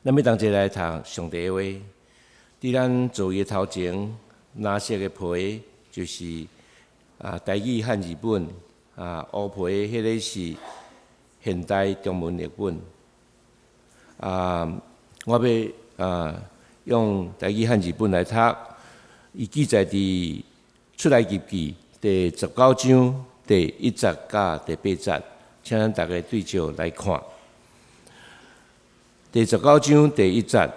咱要同齐来读上帝的话。伫咱作业头前，蓝色的皮就是台语汉字本，乌皮迄个是现代中文译本。我要用台语汉字本来读，伊记载伫出埃及记第19章第1节到第8节，请咱大家对照来看。第19章第1节，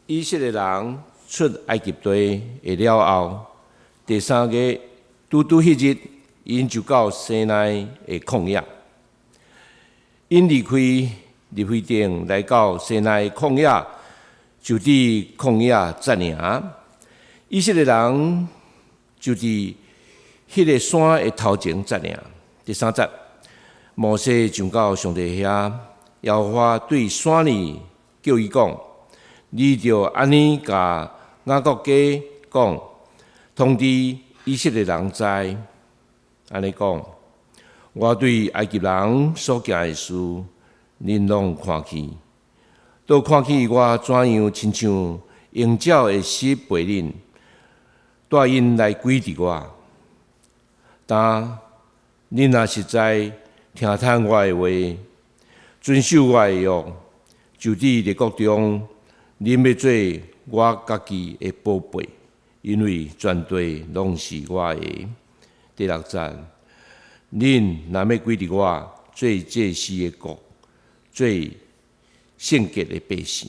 以色列人出埃及地下了后，第3个拄迄日，因就到西奈的旷野。因离开非定，来到西奈的旷野，就伫旷野扎营。以色列人就伫迄个山的头前扎营。第3节，摩西上到上帝遐。耶和华对山里叫伊讲：“你着安尼甲雅各家讲，通知以色列人知，安尼讲，我对埃及人所行的事，恁拢看去，都看去我怎样亲像鹰鸟的翅陪恁，带因来归伫我。但恁若实在听从我的话，遵守我的约，就伫列国中，恁要做我家己的宝贝，因为全地拢是我的。第6节，恁若要归伫我，做祭司的国，做圣洁的百姓。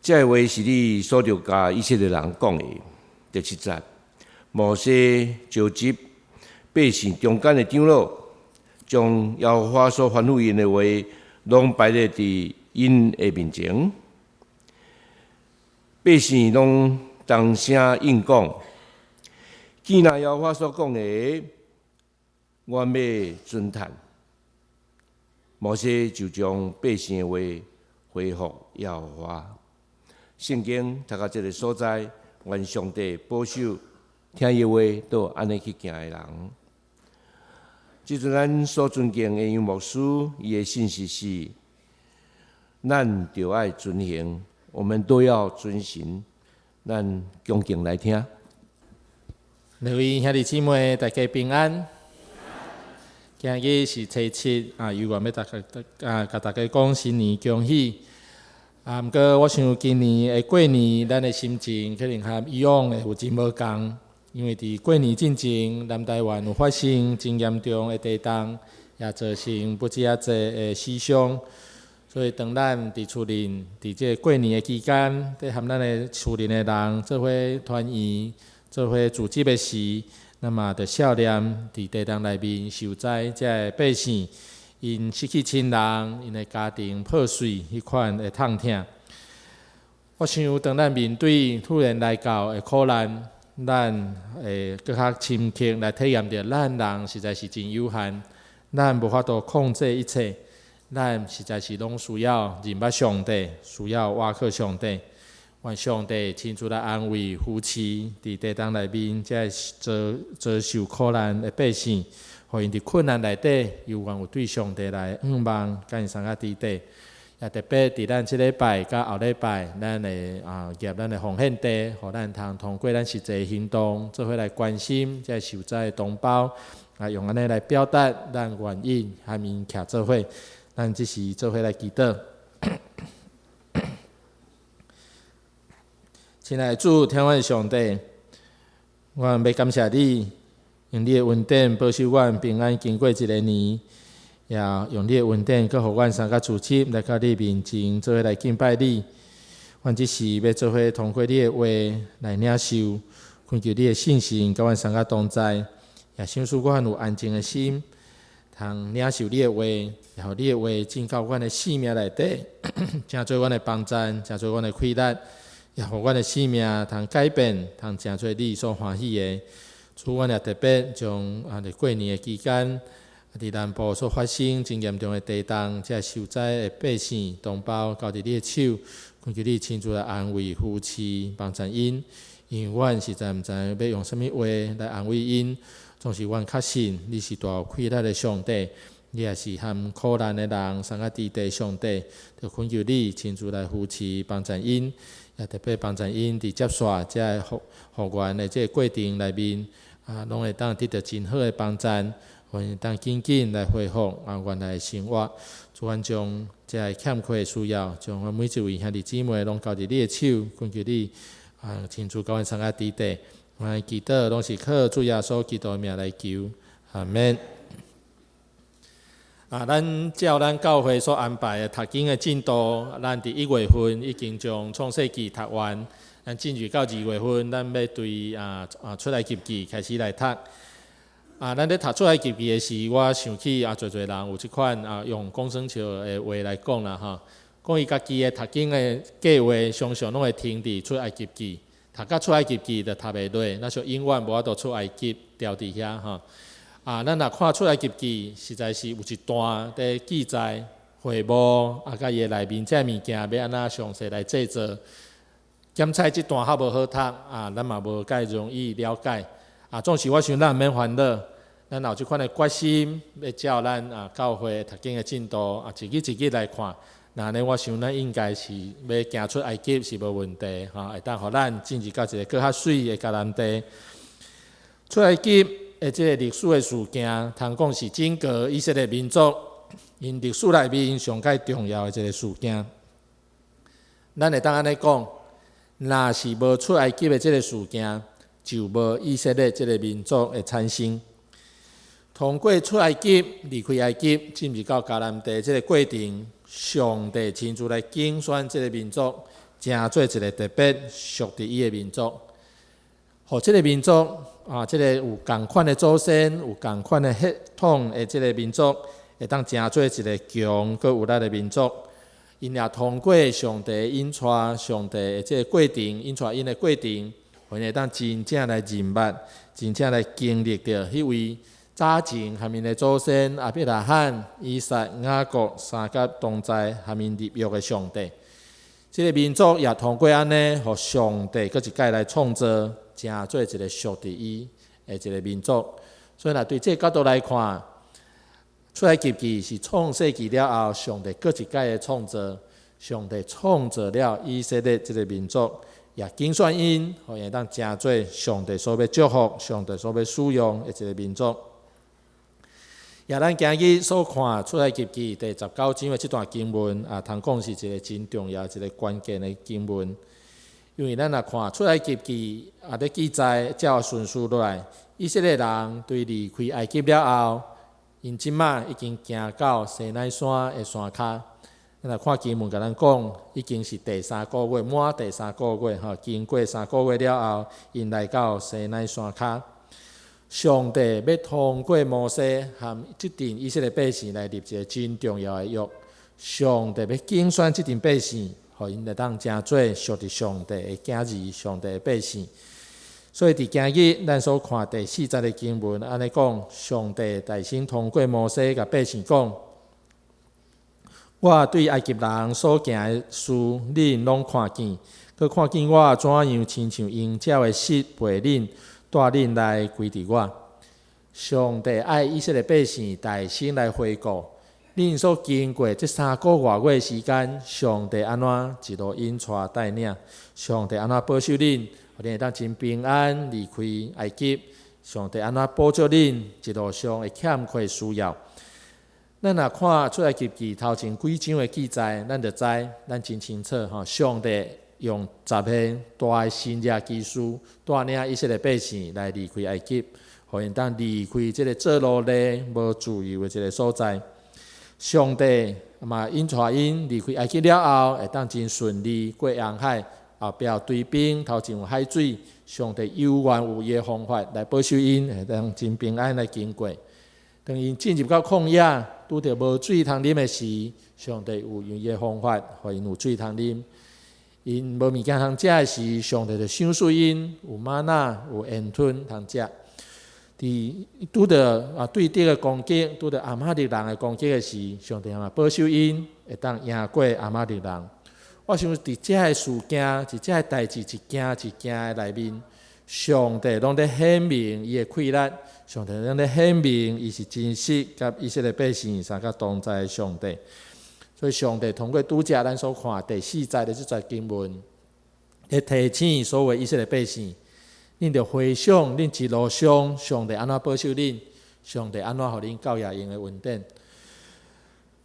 这话是你所着甲以色列人讲的。第7节，摩西召集百姓中间的长老，将耶和华所吩咐因的话，拢摆列伫因的面前。百姓拢同声应讲：既然耶和华所讲的，我要遵谈。摩西就将百姓的话回复耶和华。圣经读到这个所在，愿上帝保守听伊话，都安尼去行的人。即阵咱所尊敬的杨牧师，伊的信息是：咱就爱遵行，我们都要遵行。咱恭敬来听。各位兄弟姊妹，大家平安。今日是初七，有我要甲大家讲新年恭喜。毋过我想今年的过年，咱的心情可能和以往的有真无共。因为伫过年进前，南台湾有发生真严重的地震，也造成不止啊济的死伤。所以当咱伫厝内，伫这过年的期间，伫和咱的厝内的人做伙团圆、做伙聚集的时，那么着少年伫地震内面受灾这百姓，因失去亲人，因的家庭破碎，迄款的痛痛。我想，当咱面对突然来到的苦难，咱会更较深刻来体验到，咱人实在是真有限，咱无法度控制一切，咱实在是拢需要认捌上帝，需要倚靠上帝。愿上帝亲自来安慰夫妻伫地震内面，这遭受苦难的百姓，互因伫困难内底，犹原有对上帝来仰望，甲因相甲伫底。也特别伫咱即礼拜甲后礼拜，咱会业咱的奉献地，互咱通过咱实际行动，做伙来关心这受灾的同胞，用安尼来表达咱愿意和因徛做伙，咱即是做伙来祈祷。亲爱的主，天父的上帝，我要感谢你，用你的恩典保守阮平安经过一个年。也用你的恩典，佮互阮三个主持来到你面前，做伙来敬拜你。阮只是要做伙通过你的话来领受，恳求你的信心，甲阮三个同在，也想使阮有安静的心，通领受你的话，然后你的话进到阮的生命内底，成做阮的帮助，成做阮的快乐，也互阮的生命通改变，通成做你所欢喜的。主，阮也特别将过年的期间。伫南部所发生真严重的地震，这受灾的百姓同胞交伫你的手，恳求你亲自来安慰夫妻，帮助因。因为阮实在毋知要用什么话来安慰因，总是阮确信你是大有快乐的上帝，你也是和苦难的人相甲伫地上帝，就恳求你亲自来扶持帮助因，也特别帮助因伫接续这复原的这过程内面，拢会当得到真好的帮助，会当紧紧来恢复原来的生活。主愿将这欠缺的需要，将我每一位兄弟姊妹拢交伫你的手，恳求你亲自教阮相甲伫地，我祈祷拢是靠主耶稣基督的名来求，阿免。咱照咱教会所安排的读经的进度，咱伫1月份已经将创世纪读完，咱进入到2月份，咱要对出埃及记开始来读。咱咧读出埃及记的时，我想起侪人有即款用公孙笑的话来讲啦吼，讲伊家己的读经的计划，常常拢会停伫出埃及记，读到出埃及记就读袂落，那就永远无法度出埃及掉伫遐吼。咱若看出埃及记，实在是有一段伫记载会幕甲伊的内面这物件要安怎详细来制作。检测即段较无好读咱嘛无介容易了解。总是我想咱毋免烦恼，咱有即款的决心，要照咱教会读经的进度一日一日来看。那安尼，我想咱应该是要行出埃及是无问题会当互咱进入到一个更较水的迦南地。出埃及的即个历史的事件，通讲是整个以色列民族因历史内面上介重要的一个事件。咱会当安尼讲，若是无出埃及的即个事件，就无以色列即个民族的产生。通过出埃及、离开埃及，进入到迦南地即个过程，上帝亲自来竞选即个民族，成做一个特别属于伊的民族。互即个民族即个有共款的祖先、有共款的血统的即个民族，会当成做一个强佮有力的民族。因也通过上帝引带上帝的即个过程，引带因的过程，会当真正来认捌，真正来经历着迄位早前下面的祖先亚伯拉罕、以撒、雅各三甲同在下面立约的上帝。即个民族也通过安尼，互上帝搁一届来创造，成做一个属于伊的一个民族。所以若对这个角度来看，出埃及记是创世纪了后，上帝搁一届的创造，上帝创造了以色列这个民族，也竞选因，互因当成做上帝所要祝福、上帝所要使用的一个民族。也咱今日所看出埃及记第19章的这段经文通讲是一个真重要、一个关键的经文。因为咱若看出埃及记咧记载照顺序落来，以色列人对离开埃及了后，因即马已经行到西奈山的山骹。咱若看经文甲咱讲，已经是第3个月，满第3个月经过3个月了后，因来到西奈山骹。上帝要通过摩西和这群以色列百姓来立一个真重要的约。上帝要竞选这群百姓，互因来当成做属于上帝的子儿、上帝的百姓。所以伫今日咱所看第4节的经文，安尼讲，上帝大先通过摩西甲百姓讲：我对埃及人所行的事，恁拢看见，佮看见我怎样亲像鹰鸟的翅陪恁。带恁来归伫我。上帝爱以色列百姓大心来回顾，恁所经过这3个多月的时间，上帝安怎一路引带带领，上帝安怎保守恁，互恁会当真平安离开埃及，上帝安怎保障恁一路上会欠缺需要。咱若看出埃及记头前几章的记载，咱就知，咱真清楚上帝用10个大的新约技术，带领以色列百姓来离开埃及，互因当离开这个做奴隶、无自由的一个所在。上帝嘛引带因离开埃及了后，会当真顺利过红海，后壁对兵，头前有海水，上帝有缘有伊的方法来保守因，会当真平安来经过。当因进入到旷野，拄着无水通啉的时，上帝有用伊的方法，互因有水通啉。因无物件通食的时，上帝就赏赐因有玛纳、有盐吞通食。拄着对敌的攻击，拄着亚玛力人的攻击的时，上帝嘛保守因会当赢过亚玛力人。我想伫这个事件、伫这个代志一件一件的内面，上帝拢在显明伊的气力，上帝拢在显明伊是真实，甲以色列百姓三个同在的上帝。所以上帝通过拄则咱所看第4节的这节经文，来提醒所有以色列百姓，恁着回想恁一路上上帝安怎保守恁，上帝安怎互恁教育用的恩典。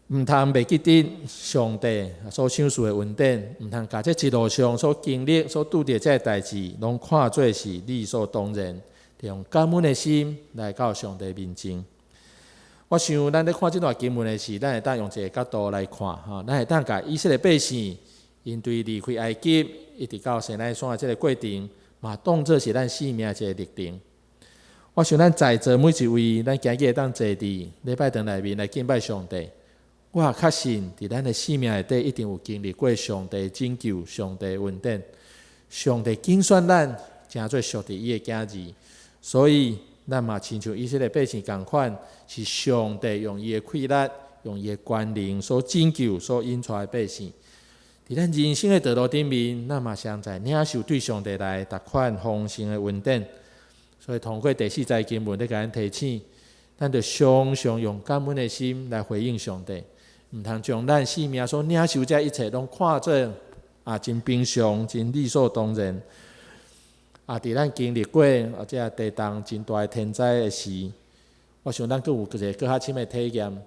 毋通袂记得上帝所赏赐的恩典，毋通甲这一路上所经历、所拄着这代志，拢看做是理所当然，着用感恩的心来到上帝面前。我想，咱咧看这段经文的时，咱会当用一个角度来看，咱会当甲以色列百姓因对离开埃及一直到西奈山的这个过程，嘛当作是咱生命的一个历程。我想，咱在座每一位，咱今日会当坐伫礼拜堂内面来敬拜上帝。我也确信，伫咱的生命内底一定有经历过上帝拯救、上帝恩典、上帝拣选咱，成做属于伊的囝儿。所以，咱嘛亲像以色列百姓同款，是上帝用伊的气力、用伊的权能所拯救、所引出的百姓。伫咱人生的道路顶面，咱嘛常在领受对上帝来逐款丰盛的恩典。所以，通过第4节经文咧，甲咱提醒，咱着常常用感恩的心来回应上帝。毋通将咱生命所领受这一切，拢看做真平常、真理所当然。伫咱经历过这地动真大的天灾的时，我想咱佫有一个较深的体验，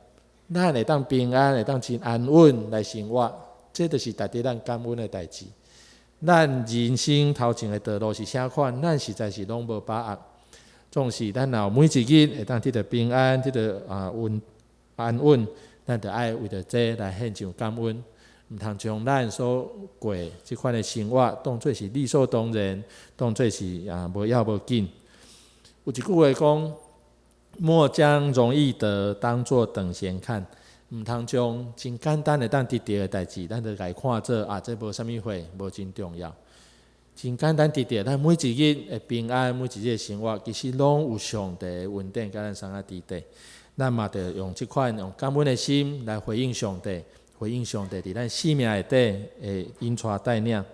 咱会当平安，会当真安稳来生活，这就是值得咱感恩的代志。咱人生头前的道路是啥款，咱实在是拢无把握。总是咱若每一日会当得到平安，得到安稳。咱着爱为着这来献上感恩，毋通将咱所过即款的生活当作是理所当然，当作是无要无紧。有一句话讲：莫将容易得当作等闲看。毋通将真简单的当得到的代志，咱着来看做这无啥物货，无真重要。真简单得到，咱每一日的平安，每一日的生活，其实拢有上帝的恩典甲咱相啊伫底。咱嘛着用即款用感恩的心来回应上帝，回应上帝伫咱生命内底的引带带领，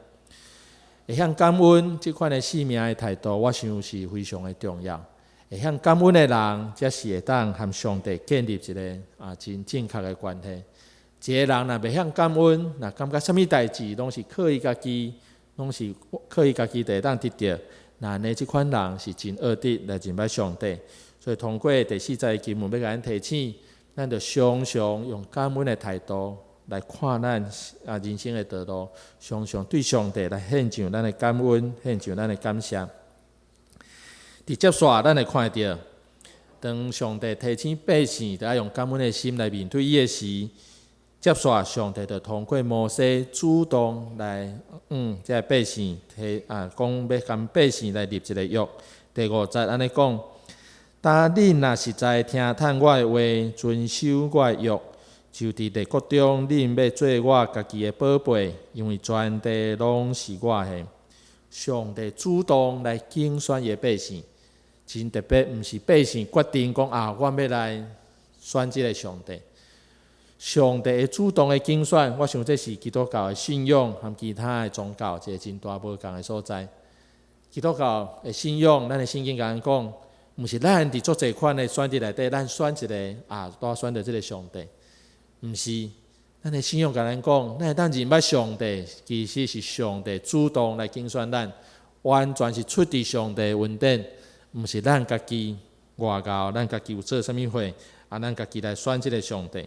会向感恩即款的生命的态度，我想是非常的重要。会向感恩的人，才是会当和上帝建立一个真正确的关系。一个人若袂向感恩，若感觉啥物代志拢是靠伊家己，拢是靠伊家己就会当得到，那安尼即款人是真恶毒来敬拜上帝。所以通过第4节的经文，要甲咱提醒，咱着常常用感恩的态度来看咱人生的道路，常常对上帝来献上咱的感恩，献上咱的感谢。伫接续，咱会看到，当上帝提醒百姓，着要用感恩的心来面对伊的时，接续上帝着通过摩西主动来这百姓讲要跟百姓来立一个约。第5节安尼讲。但恁若实在听叹我的话，遵守我的约，就伫列国中，恁要做我家己的宝贝，因为全地拢是我的。上帝主动来竞选伊的百姓，真特别，毋是百姓决定讲我要来选即个上帝。上帝的主动的竞选，我想这是基督教的信仰和其他的宗教一个真大无共的所在。基督教的信仰，咱的圣经甲咱讲。毋是咱伫做侪款的选择内底，咱选一个多选择即个上帝，毋是咱的信仰甲咱讲，咱会当认捌上帝，其实是上帝主动来竞选咱，完全是出自上帝的恩典，毋是咱家己外教，咱家己有做啥物货，咱家己来选即个上帝。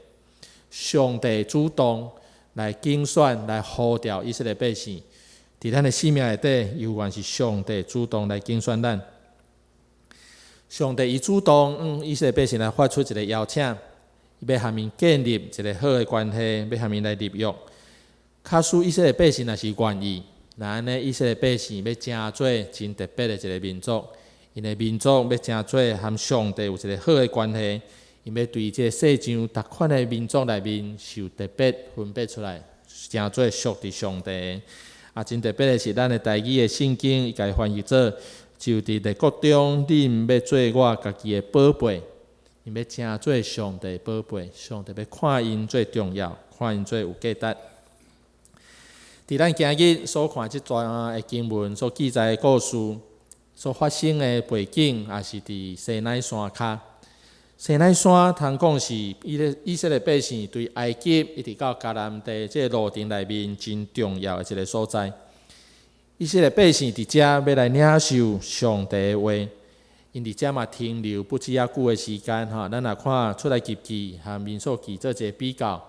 上帝主动来竞选，来呼召以色列百姓，伫咱的生命内底，犹原是上帝主动来竞选咱。上帝伊主动以色列百姓来发出一个邀请，要和因建立一个好的关系，要和因来立约。假使以色列百姓若是愿意，那安尼以色列百姓要成做真特别的一个民族，因的民族要成做和上帝有一个好的关系，因要对这世上逐款的民族内面受特别分别出来，成做属于上帝的。真特别的是，咱的台语的圣经伊家翻译做。就伫列国中，恁要做我家己的宝贝，因要成做上帝宝贝，上帝要看因最重要，看因最有价值。伫咱今日所看即段的经文所记载的故事，所发生的背景，也是伫西奈山骹。西奈山通讲是以色列百姓对埃及一直到迦南地这个路程内面真重要的一个所在。以色列百姓伫遮要来领受上帝的话，因伫遮嘛停留不止遐久的时间哈。咱若看出来及记和民数记做一个比较，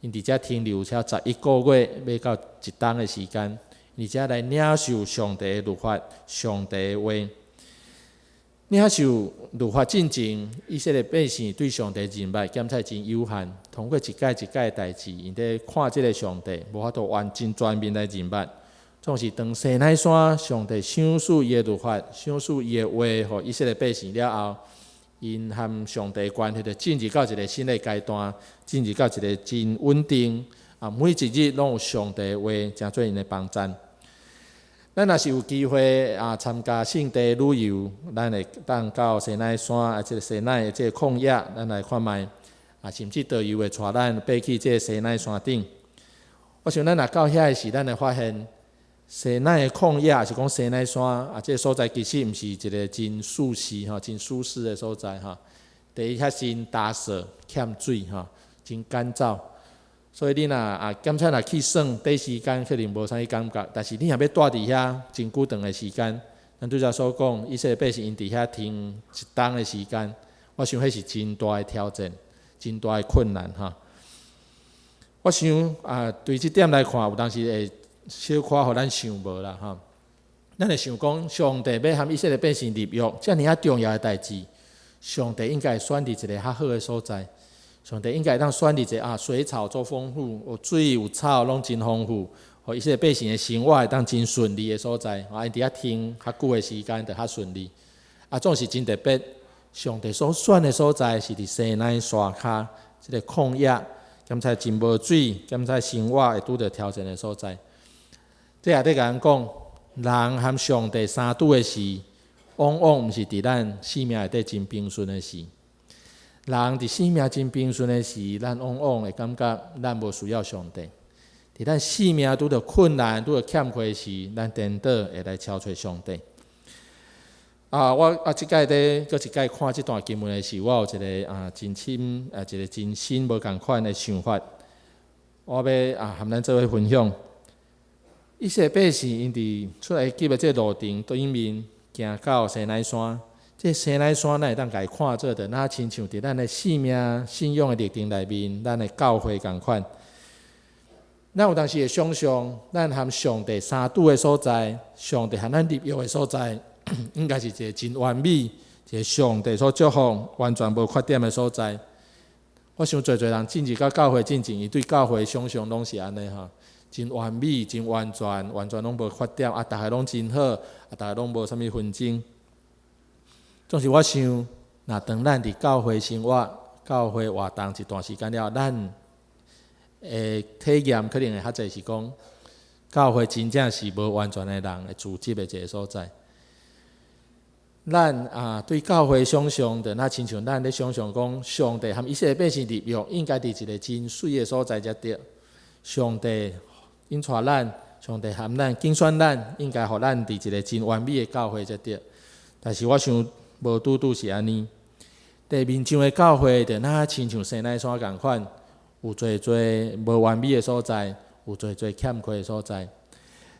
因伫遮停留才11个月，要到一冬的时间，伫遮来领受上帝的律法、上帝的话。领受律法进前，以色列百姓对上帝认识检测真有限，通过一届一届的代志，因伫看即个上帝，无法度真全面来认识。总是当西奈山上帝赏赐伊的律法、赏赐伊的话，互以色列百姓了后，因和上帝的关系就进入到一个新的阶段，进入到一个真稳定每一日拢有上帝的话，诚做因的帮助。咱若是有机会参加圣地旅游，咱会当到西奈山即个西奈的即个旷野，咱来看卖甚至导游会带咱爬去即个西奈山顶。我想咱若到遐时，咱会发现西奈的旷野，是讲西奈山即个所在，其实毋是一个真舒适真舒适的所在第一，遐真干燥欠水真干燥。所以你若检测若去算短时间，可能无啥物感觉。但是你若要待伫遐真久长的时间，咱拄则所讲，以色列百姓因伫遐停一冬的时间，我想迄是真大的挑战，真大的困难我想对即点来看，有当时会小可互咱想无啦咱会想讲，上帝要和以色列百姓立约，遮尔重要的代志，上帝应该选伫一个较好的所在。上帝应该当选伫一个水草做丰富，有水有草拢真丰富，互以色列百姓的生活会当真顺利的所在。因伫遐停较久的时间，就较顺利。总是真特别。上帝所选的所在是伫西奈山骹，即个旷野，检测真无水，检测生活会拄着挑战的所在。这也得甲咱讲，人和上帝相拄的事，往往毋是伫咱生命内底真平顺的事。人伫生命真平顺的时，咱往往会感觉咱无需要上帝；伫咱生命拄着困难、拄着欠缺时，咱颠倒会来超找上帝。我即届咧，搁一届看即段经文的时，我有一个真深一个真新无共款的想法。我要和咱做伙分享。以色列百姓因伫出来记的即个路程对面行到西奈山。这西奈山，咱会当家看做着，那亲像伫咱的生命、信仰的历程内面，咱的教会共款。咱有当时会想象，咱和上帝相拄的所在，上帝和咱立约的所在，应该是一个真完美、一个上帝所祝福、完全无缺点的所在。我想侪人进入到教会进前，伊对教会的想象拢是安尼真完美、真完全，完全拢无缺点逐个拢真好，逐个拢无啥物纷争。总是我想，若当咱伫教会生活、教会活动一段时间了，咱的体验可能会较侪是讲，教会真正是无完全的人会组织的一个所在。咱对教会想象的，那亲像咱咧想象讲，上帝和以色列百姓立约，应该伫一个真水的所在才对。上帝引带咱，上帝和咱竞选咱，应该互咱伫一个真完美的教会才对。但是我想，无拄是安尼，地面上的教会就亲像西奈山共款，有侪无完美的所在，有侪欠缺的所在。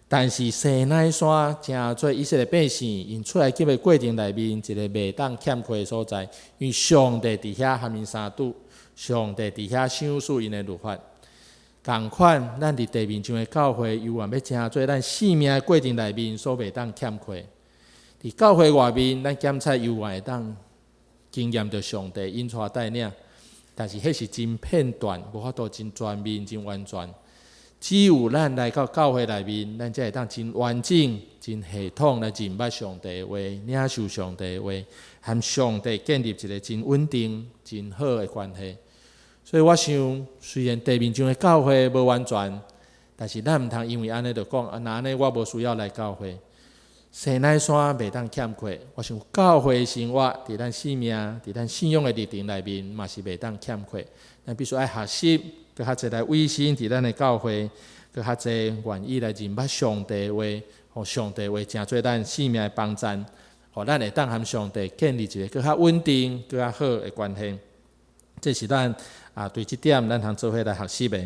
但是西奈山诚做以色列百姓因出来记的过程内面，一个袂当欠缺的所在，因为上帝伫遐和因相拄，上帝伫遐赏赐因的律法。共款，咱伫地面上的教会，犹原要诚做咱生命的过程内面所袂当欠缺。伫教会外面，咱检测犹原会当经验着上帝引带带领，但是迄是真片段，无法度真全面、真完全。只有咱来到教会内面，咱才会当真完整、真系统来认捌上帝的话，领受上帝的话，和上帝建立一个真稳定、真好的关系。所以我想，虽然地面上的教会无完全，但是咱毋通因为安尼就讲，那安尼我无需要来教会。西奈山袂当欠缺，我想教会生活伫咱生命、伫咱信仰的历程内面，嘛是袂当欠缺。咱必须爱学习，佮较侪来委身伫咱的教会，佮较侪愿意来认捌上帝的话，互上帝话成做咱性命的帮站，互咱会当和上帝建立一个更较稳定、更较好的关系。这是咱对这点咱通做伙来学习的。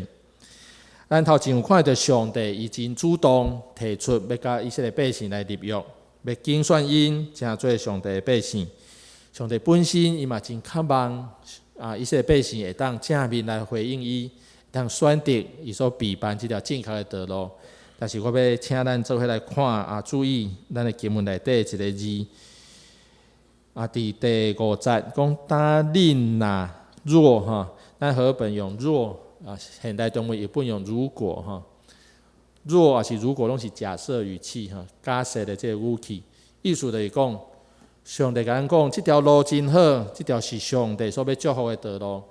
咱头前有看到上帝已经主动提出要甲以色列百姓来立约，要竞选因成做上帝的百姓。上帝本身伊嘛真渴望以色列百姓会当正面来回应伊，会当选择伊所备办这条正确的道路。但是我要请咱做伙来看注意咱的经文内底一个字伫第5节讲：当恁若若咱和本用若现代中文也不用如果若也是如果拢是假设语气假设的这个语气，意思就是讲，上帝甲咱讲，这条路真好，这条是上帝所要祝福的道路，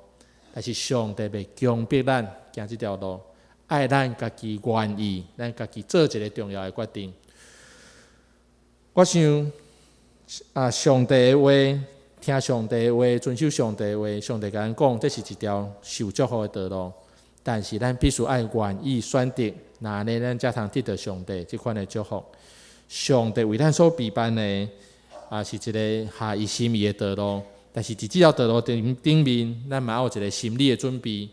但是上帝要强迫咱行这条路，爱咱家己愿意，咱家己做一个重要的决定。我想上帝的话，听上帝的话，遵守上帝的话，上帝甲咱讲，这是一条受祝福的道路。但是咱必须爱愿意选择，那呢咱才通得到上帝这款的祝福。上帝为咱所备办的是一个合伊心意的道路，但是伫这条道路顶面，咱嘛有一个心理的准备。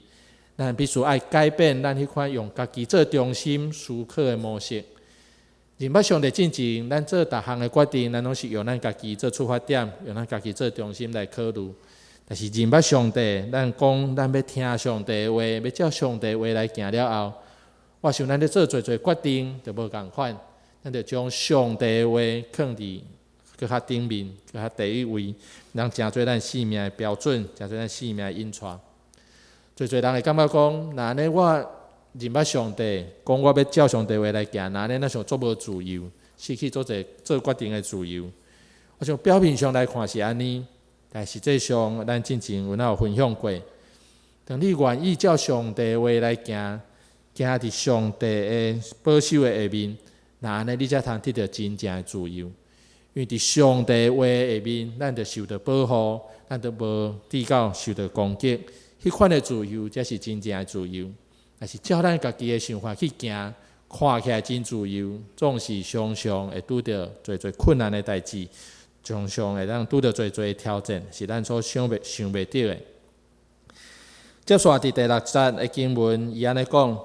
咱必须爱改变咱迄款用家己做中心思考的模式。认捌上帝进前，咱做逐项的决定，咱拢是用咱家己做出发点，用咱家己做中心来考虑。但是认捌上帝，咱讲咱要听上帝的话，要照上帝的话来行了后，我想咱咧做做决定就无共款，咱就将上帝的话放伫搁较顶面，搁较第一位，人成做咱生命的标准，成做咱生命的引带。最人会感觉讲，那呢我认捌上帝，讲我要照上帝话来行，那呢咱想做无自由，失去做决定的自由。我想表面上来看是安尼。但实际上，咱之前有分享过，当你愿意照上帝的话来行，行伫上帝的保守的下面，那呢你才通得到真正的自由。因为伫上帝的话下面，咱就受到保护，咱就无抵到受到攻击，迄款的自由才是真正的自由。但是照咱家己的想法去行，看起来真自由，总是常常会拄到最困难的代志。常常会当拄到最挑战，是咱所想袂到的。接续伫第6节的经文，伊安尼讲：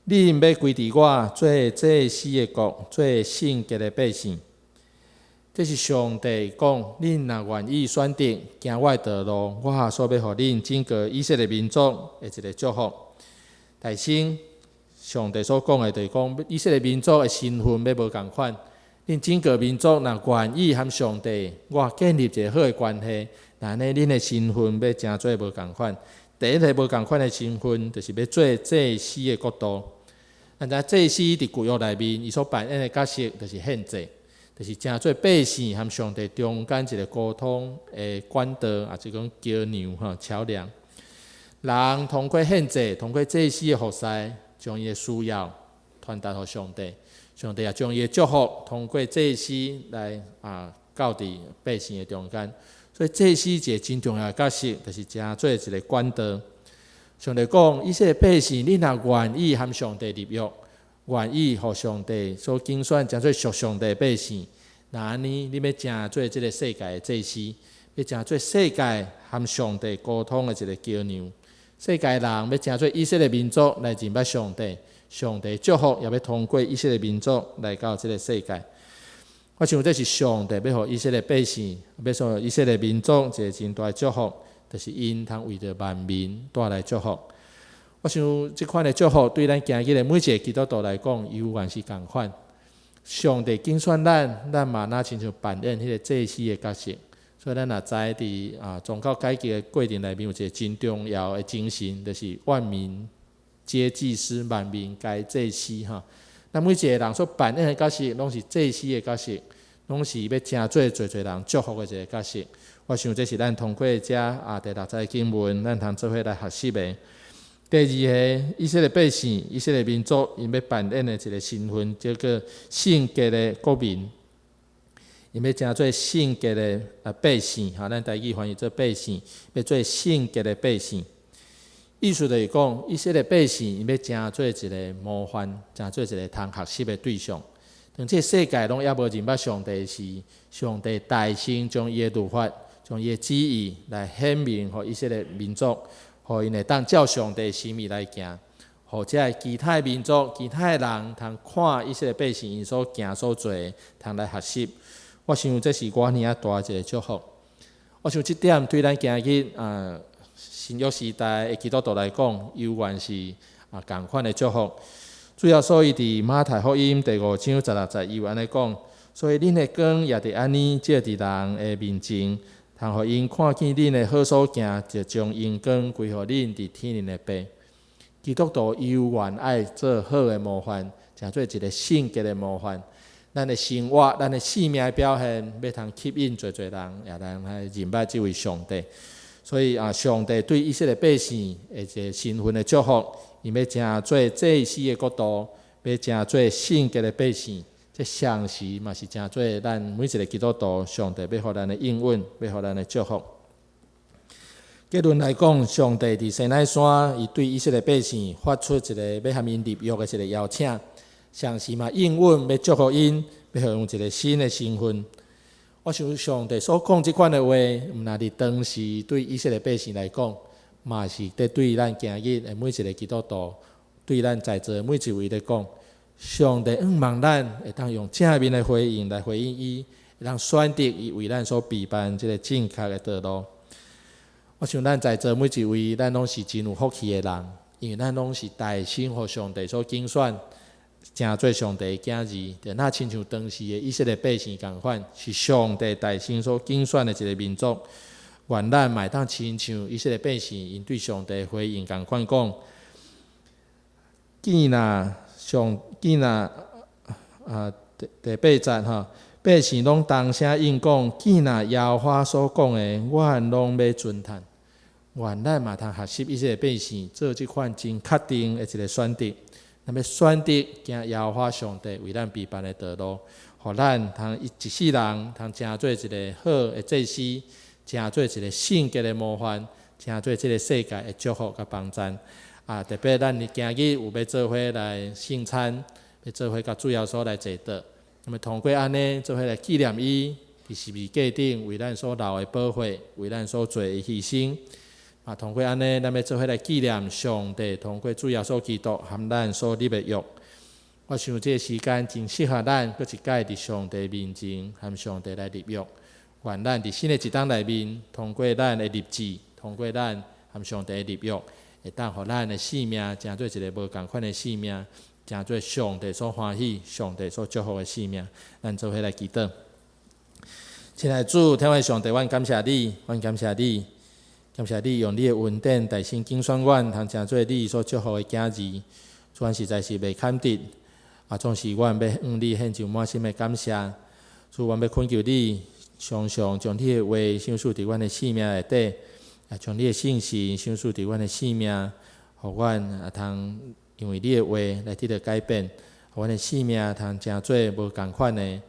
恁要归伫我，做祭司的国，做圣洁的百姓。这是上帝讲，恁若愿意选择行我的道路，我所要互恁整个以色列民族的一个祝福。但是上帝所讲的，就是讲以色列民族的身份要无共款。恁整个民族若愿意和上帝建立一个好的关系，那呢，恁的身份要真做无共款。第一个无共款的身份，就是要做祭司的国度。咱知祭司伫旧约内面，伊所扮演的角色，就是献祭，就是真做百姓和上帝中间一个沟通的管道，也是讲桥梁桥梁。人通过献祭，通过祭司的服侍，将伊的需要传达给上帝。上帝也将伊的祝福通过祭司来到伫百姓的中间，所以祭司一个真重要的角色，就是真做一个管道。上帝讲，以色列百姓，你若愿意和上帝立约，愿意互上帝所竞选，真做属上帝的百姓，那呢，你要真做这个世界的祭司，要真做世界和上帝沟通的一个桥梁。世界人要真做以色列民族来认捌上帝。上帝祝福也要通过以色列民族来到这个世界。我想这是上帝要予以色列百姓，要予以色列民族一个真大的祝福，就是因通为着万民带来祝福。我想这款的祝福对咱今日的每一个基督徒来讲，犹原是同款。上帝竞选咱嘛那亲像扮演迄个祭司的角色，所以咱也知伫宗教改革的过程内面有一个真重要的精神，就是万民皆祭司，万民皆祭司咱每一个人所扮演的角色，拢是祭司的角色，拢是要真做人祝福的一个角色。我想这是咱通过这第6节经文，咱通做伙来学习的。第二个，以色列百姓、以色列民族，因要扮演的一个身份，叫做圣洁的国民。因要真做圣洁的百姓，咱台语翻译做百姓，要做圣洁的百姓。意思就是讲，以色列百姓因要真做一个模范，真做一个通学习的对象。等这世界拢也无认捌上帝是上帝大心将伊的律法、将伊的旨意来显明，互以色列民族，互因会当照上帝心意来行，互这其他民族、其他人通看以色列百姓因所行所做，通来学习。我想这是我耳仔大一个祝福。我想这点对咱今日新约时代的基督徒来讲，犹原是同款的祝福。主要所以伫马太福音第5章16节犹安尼讲，所以恁的光也得安尼照伫人的面前，通互因看见恁的好所行，就将因光归互恁伫天灵的爸。基督徒犹原爱做好的模范，诚做一个圣洁的模范。咱的生活、咱的生命的表现，要通吸引侪人，也通来认捌这位上帝。所以上帝对以色列百姓的一个身份的祝福。伊要成做祭司的国度，要成做圣洁的百姓，这上时嘛是成做咱每一个基督徒，上帝要互咱的应允，要互咱的祝福。结论来讲，上帝伫西奈山，伊对以色列百姓发出一个要和因立约的一个邀请，上时嘛应允，要祝福因，要互用一个新的身份。我想上帝所讲这款的话，毋但伫当时对以色列百姓来讲，嘛是在对咱今日的每一个基督徒，对咱在座每一位来讲，上帝望咱会当用正面的回应来回应伊，会当选择伊为咱所备办这个正确的道路。我想咱在座每一位，咱拢是真有福气的人，因为咱拢是大心互上帝所拣选，成做上帝的囝儿，就那亲像当时的以色列百姓同款，是上帝大心所拣选的一个民族。愿咱嘛会当亲像以色列百姓因对上帝回应同款讲，既若第8节百姓拢同声应讲，既若耶和华所讲的，我拢要遵行。愿咱嘛通学习以色列百姓做这款真确定的一个选择，咱要选择行耶和华上帝为咱备办的道路，互咱通一世人通成做一个好的祭司。成做一个圣洁的模范，成做这个世界的祝福甲帮助。特别咱今日有要做伙来圣餐，要做伙甲主耶稣来坐倒。那么通过安尼做伙来纪念伊伫十字架顶为咱所流的宝血，为咱所做的牺牲。通过安尼，咱要做伙来纪念上帝通过主耶稣基督和咱所立的约。我想这个时间真适合咱搁一届伫上帝面前和上帝来立约。愿咱伫新的一冬内面，通过咱的立志，通过咱和上帝的立约，会当互咱的性命成做一个无同款的性命，成做上帝所欢喜、上帝所祝福的性命。咱做伙来祈祷。亲爱的主，天父上帝，阮感谢你，阮感谢你，感谢你用你的恩典大心拣选阮，通成做你所祝福的囝儿。主，阮实在是袂堪得，总是阮要向你献上满心的感谢。主，阮要恳求你。常常将你的话享受伫阮的生命内底，将你的信息享受伫阮的生命，互阮通因为你的话来得到改变，互阮的生命通成做无同款的，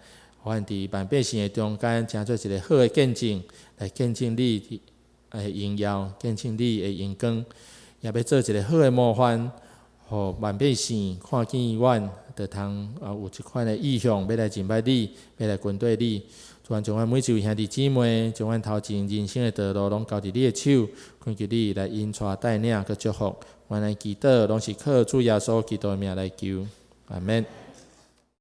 互阮伫万百姓的中间成做一个好的见证，来见证你的荣耀，见证你的荣光，也要做一个好的模范，互万百姓看见阮，就通有一款的意向，要来认捌你，要来跟对你。主啊，将阮每一位兄弟姊妹，将阮头前人生的道路，拢交伫你的手，恳求你来引带带领，佮祝福。阮的祈祷拢是靠主耶稣基督的名来求，阿门。